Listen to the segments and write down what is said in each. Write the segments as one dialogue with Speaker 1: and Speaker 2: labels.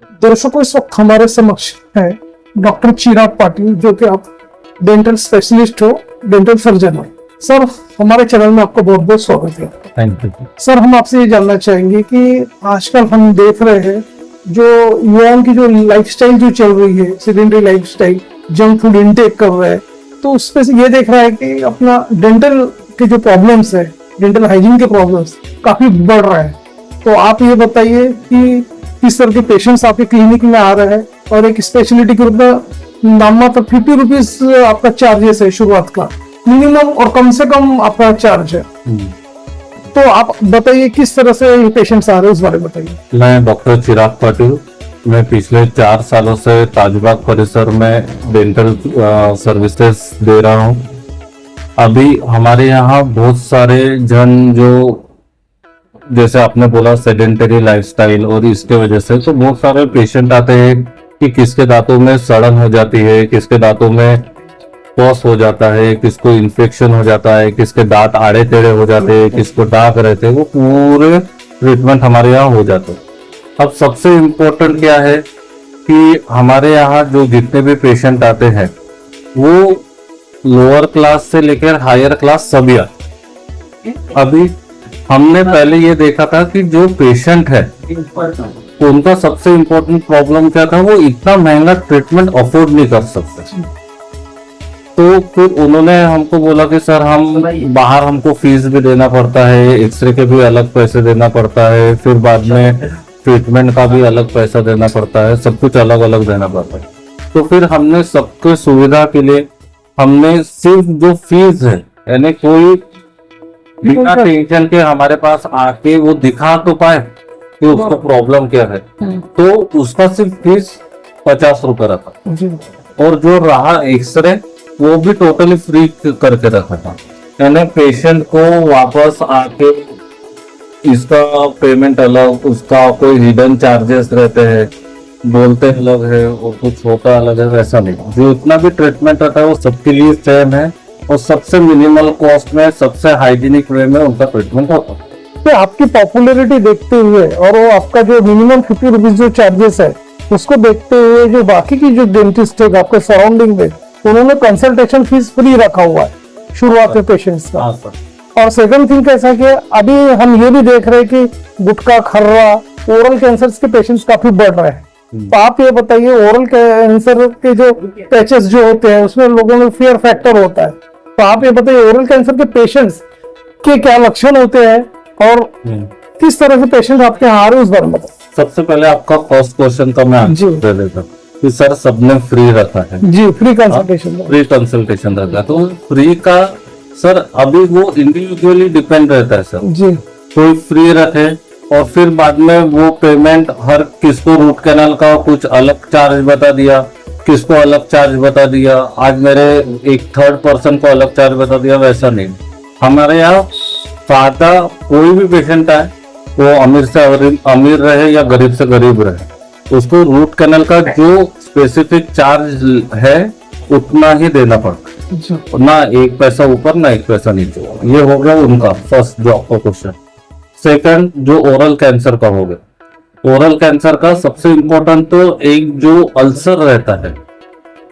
Speaker 1: दर्शकों, इस वक्त हमारे समक्ष है डॉक्टर चिराग पाटिल, जो कि आप डेंटल स्पेशलिस्ट हो, डेंटल सर्जन हो। सर, हमारे चैनल में आपका बहुत बहुत स्वागत है।
Speaker 2: Thank you.
Speaker 1: सर, हम आपसे ये जानना चाहेंगे कि आजकल हम देख रहे हैं जो युवाओं की जो लाइफस्टाइल जो चल रही है, sedentary lifestyle, junk food intake कर रहे हैं, तो उस पे से ये देख रहा है कि अपना डेंटल के जो प्रॉब्लम्स है, डेंटल हाइजीन के प्रॉब्लम्स काफी बढ़ रहा है। तो आप ये बताइए कि किस तरह के पेशेंट्स आपके क्लिनिक में आ रहे हैं, और एक स्पेशलिटी के रूप में नामात्र 50 रुपीज आपका चार्जेस है शुरुआत का, मिनिमम और कम से कम आपका चार्ज है। तो आप बताइए किस तरह से पेशेंट्स आ रहे हैं, उस बारे में बताइए।
Speaker 2: मैं डॉक्टर चिराग पाटिल, मैं पिछले 4 सालों से ताजबाग परिसर में डेंटल सर्विसेज दे रहा हूँ। अभी हमारे यहाँ बहुत सारे जन जो, जैसे आपने बोला, सेडेंटरी लाइफस्टाइल, और इसके वजह से तो बहुत सारे पेशेंट आते हैं कि किसके दांतों में सड़न हो जाती है, किसके दांतों में पॉस हो जाता है, किसको इन्फेक्शन हो जाता है, किसके दांत आड़े टेढ़े हो जाते हैं, किसको दाग रहते हैं, वो पूरे ट्रीटमेंट हमारे यहाँ हो जाते हैं। अब सबसे इम्पोर्टेंट क्या है कि हमारे यहाँ जो जितने भी पेशेंट आते हैं वो लोअर क्लास से लेकर हायर क्लास सभी आते। अभी हमने पहले ये देखा था कि जो पेशेंट है उनका सबसे इम्पोर्टेंट प्रॉब्लम क्या था, वो इतना महंगा ट्रीटमेंट अफोर्ड नहीं कर सकते। तो फिर उन्होंने हमको बोला कि सर, हम बाहर हमको फीस भी देना पड़ता है, एक्सरे के भी अलग पैसे देना पड़ता है, फिर बाद में ट्रीटमेंट का भी अलग पैसा देना पड़ता है, सब कुछ अलग अलग देना पड़ता है। तो फिर हमने सबके सुविधा के लिए हमने सिर्फ जो फीस है, यानी कोई बिना टेंशन के हमारे पास आके वो दिखा तो पाए कि उसको प्रॉब्लम क्या है, तो उसका सिर्फ फीस 50 रुपए रखा, और जो रहा एक्सरे वो भी टोटली फ्री करके रखा था। यानी पेशेंट को वापस आके इसका पेमेंट अलग, उसका कोई हिडन चार्जेस रहते हैं, बोलते अलग है और कुछ होता अलग है, वैसा नहीं। जो इतना भी ट्रीटमेंट रहता है वो सबके लिए सेम है, और सबसे मिनिमल कॉस्ट में, सबसे हाइजीनिक वे में उनका ट्रीटमेंट होता है।
Speaker 1: तो आपकी पॉपुलैरिटी देखते हुए और वो आपका जो मिनिमम 50 रुपीज जो चार्जेस है उसको देखते हुए, जो बाकी की जो डेंटिस्ट है आपके सराउंडिंग में, उन्होंने कंसल्टेशन फीस फ्री रखा हुआ है शुरुआत में पेशेंट्स का। और सेकंड थिंग कैसा कि अभी हम ये भी देख रहे हैं कि गुटखा, खर्रा, ओरल कैंसर के पेशेंट्स काफी बढ़ रहे हैं। तो आप ये बताइए, ओरल कैंसर के जो पैचेस जो होते हैं उसमें लोगों में फियर फैक्टर होता है, तो आप ये बताइए ओरल कैंसर के पेशेंट्स के क्या लक्षण होते हैं और किस तरह से पेशेंट आपके यहाँ आ रहे हैं, उस बारे में बताइए।
Speaker 2: सबसे पहले आपका फर्स्ट क्वेश्चन का मैं आंसर दे देता हूँ कि सर, सबने फ्री रखा है।
Speaker 1: जी, फ्री कंसल्टेशन।
Speaker 2: फ्री कंसल्टेशन रखा है, तो फ्री का सर अभी वो इंडिविजुअली डिपेंड रहता है सर
Speaker 1: जी।
Speaker 2: कोई फ्री रखे, और फिर बाद में वो पेमेंट हर किसको रूट कैनाल का कुछ अलग चार्ज बता दिया, किसको अलग चार्ज बता दिया, आज मेरे एक थर्ड पर्सन को अलग चार्ज बता दिया, वैसा नहीं। हमारे यहाँ सादा कोई भी पेशेंट आए, वो अमीर से अमीर रहे या गरीब से गरीब रहे, उसको रूट कैनाल का जो स्पेसिफिक चार्ज है उतना ही देना पड़ता है, ना एक पैसा ऊपर ना एक पैसा नीचे। ये हो गया उनका फर्स्ट जो आपका क्वेश्चन। सेकंड, जो ओरल कैंसर का हो गया, ओरल कैंसर का सबसे इम्पोर्टेंट तो एक जो अल्सर रहता है,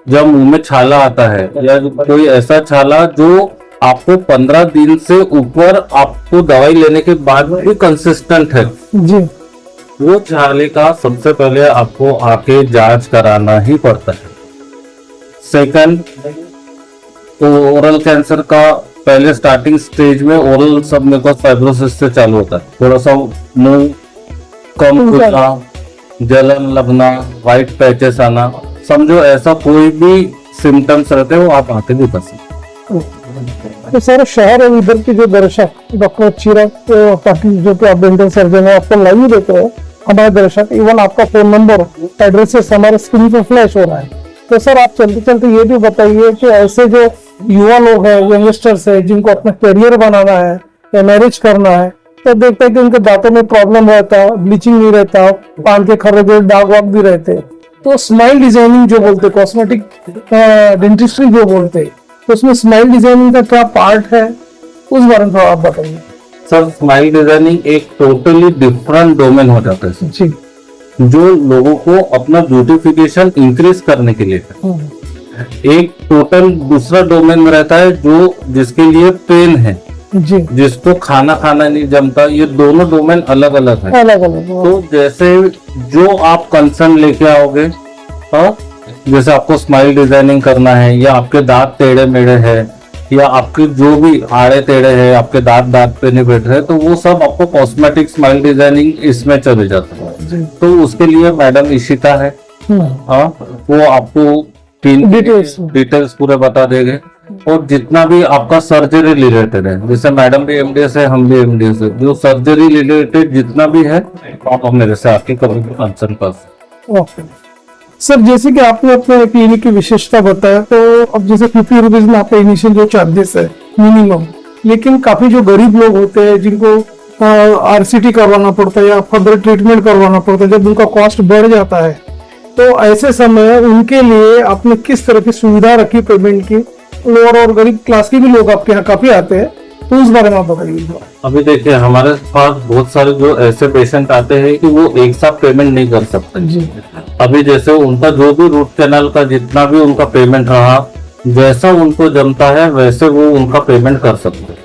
Speaker 2: जब मुंह में छाला आता है या कोई ऐसा छाला जो आपको 15 दिन से ऊपर आपको दवाई लेने के बाद भी कंसिस्टेंट है
Speaker 1: जी,
Speaker 2: वो छाले का सबसे पहले आपको आके जांच कराना ही पड़ता है। सेकंड, तो ओरल कैंसर का पहले स्टार्टिंग स्टेज में ओरल सबम्यूकस फाइब्रोसिस से चालू होता है, थोड़ा सा मुंह कम खुलना, जलन लगना, व्हाइट पैचेस आना, समझो ऐसा कोई भी सिम्टम्स रहते हैं वो आप आके भी कर सकते।
Speaker 1: तो सर, शहर और इधर के जो दर्शक डॉक्टर चिराग पाटिल, जो कि आप डेंटल सर्जन है, आपको लाइव देते हैं हमारे दर्शक, इवन आपका फोन नंबर, एड्रेसेस हमारे स्क्रीन पर फ्लैश हो रहा है। तो सर, आप चलते चलते ये भी बताइए कि ऐसे जो युवा लोग हैं, यंगस्टर्स है, जिनको अपना करियर बनाना है या मैरिज करना है, तो देखते हैं कि उनके दांतों में प्रॉब्लम रहता है, ब्लीचिंग नहीं रहता, पान के खर्रे जो दाग वाग भी रहते हैं, तो स्माइल डिजाइनिंग जो बोलते हैं, कॉस्मेटिक डेंटिस्ट्री जो बोलते हैं, तो उसमें स्माइल डिजाइनिंग का क्या पार्ट है, उस बारे में आप बताइए।
Speaker 2: सर, स्माइल डिजाइनिंग एक टोटली डिफरेंट डोमेन हो जाता है
Speaker 1: जी।
Speaker 2: जो लोगों को अपना ब्यूटिफिकेशन इंक्रीज करने के लिए है।
Speaker 1: हम्म,
Speaker 2: एक टोटल दूसरा डोमेन में रहता है जो जिसके लिए पेन है,
Speaker 1: जी,
Speaker 2: जिसको खाना खाना नहीं जमता। ये दोनों डोमेन अलग अलग है।
Speaker 1: अलग अलग।
Speaker 2: तो जैसे जो आप कंसर्न लेके आओगे, और जैसे आपको स्माइल डिजाइनिंग करना है, या आपके दांत टेढ़े मेढ़े है, या आपके जो भी आड़े टेढ़े है, आपके दांत पे नहीं बैठ रहे, तो वो सब आपको कॉस्मेटिक स्माइल डिजाइनिंग इसमें चले जाता है।
Speaker 1: जी,
Speaker 2: तो उसके लिए मैडम इशिता है। हाँ, वो आपको तीन डिटेल्स पूरे बता देंगे। और जितना भी आपका सर्जरी रिलेटेड है, जैसे मैडम भी एमडीएस है, हम भी एमडीएस है, जो सर्जरी रिलेटेड जितना भी है आप मेरे से आके कभी भी कंसर्न कर सकते।
Speaker 1: ओके सर, जैसे कि आपने अपने क्लिनिक की विशेषता बताया, तो अब जैसे 50 रुपीज में आपका इनिशियल जो चार्जेस है मिनिमम, लेकिन काफी जो गरीब लोग होते हैं जिनको आरसीटी करवाना पड़ता है या फर्दर ट्रीटमेंट करवाना पड़ता है, जब उनका कॉस्ट बढ़ जाता है, तो ऐसे समय उनके लिए आपने किस तरह की सुविधा रखी पेमेंट की? लोअर और गरीब क्लास के भी लोग आपके यहाँ काफी आते हैं, तो उस बारे में आप बताइए।
Speaker 2: अभी देखिए, हमारे पास बहुत सारे जो ऐसे पेशेंट आते हैं कि वो एक साथ पेमेंट नहीं कर सकते
Speaker 1: जी,
Speaker 2: अभी जैसे उनका जो भी रूट कैनाल का जितना भी उनका पेमेंट रहा, जैसा उनको जमता है वैसे वो उनका पेमेंट कर सकते हैं।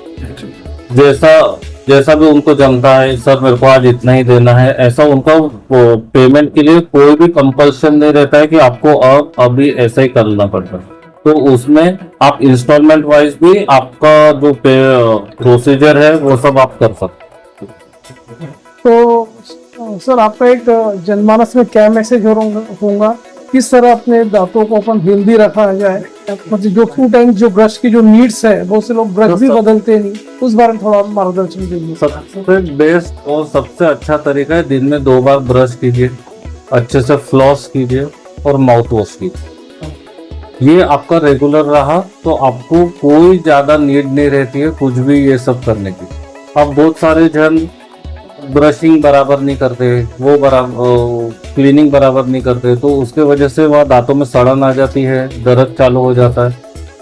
Speaker 2: जैसा भी उनको जमता है, सर मेरे को आज इतना ही देना है, ऐसा उनका पेमेंट के लिए कोई भी कंपल्शन नहीं रहता है कि आपको अब अभी ऐसा ही करना पड़ता है। तो उसमें आप इंस्टॉलमेंट वाइज भी आपका जो प्रोसीजर है वो सब आप कर सकते हैं।
Speaker 1: तो सर आपका एक जनमानस में क्या मैसेज होगा, किस तरह अपने दांतों को अपन हेल्दी रखा जाए? मतलब जो फूड टाइम जो ब्रश की जो नीड्स है, बहुत से लोग ब्रश भी बदलते नहीं, उस बारे में थोड़ा मार्गदर्शन दीजिए।
Speaker 2: सबसे बेस्ट और सबसे अच्छा तरीका है, दिन में 2 बार ब्रश कीजिए, अच्छे से फ्लॉस कीजिए और माउथ वॉश कीजिए। ये आपका रेगुलर रहा तो आपको कोई ज्यादा नीड नहीं रहती है कुछ भी ये सब करने की। अब बहुत सारे जन ब्रशिंग बराबर नहीं करते, वो बराबर क्लीनिंग बराबर नहीं करते, तो उसके वजह से वहाँ दांतों में सड़न आ जाती है, दर्द चालू हो जाता है।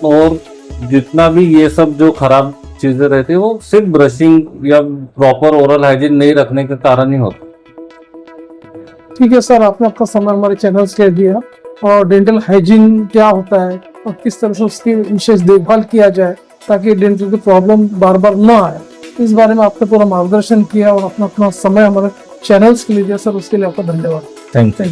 Speaker 2: और जितना भी ये सब जो खराब चीजें रहती है वो सिर्फ ब्रशिंग या प्रॉपर ओरल हाइजीन नहीं रखने के कारण ही होता।
Speaker 1: ठीक है सर, आपने आपका समय हमारे चैनल्स के दिया, और डेंटल हाइजीन क्या होता है और किस तरह से उसकी विशेष देखभाल किया जाए ताकि डेंटल की प्रॉब्लम बार बार ना आए, इस बारे में आपने पूरा मार्गदर्शन किया और अपना समय हमारे चैनल्स के लिए दिया सर, उसके लिए आपका धन्यवाद।
Speaker 2: Thank you.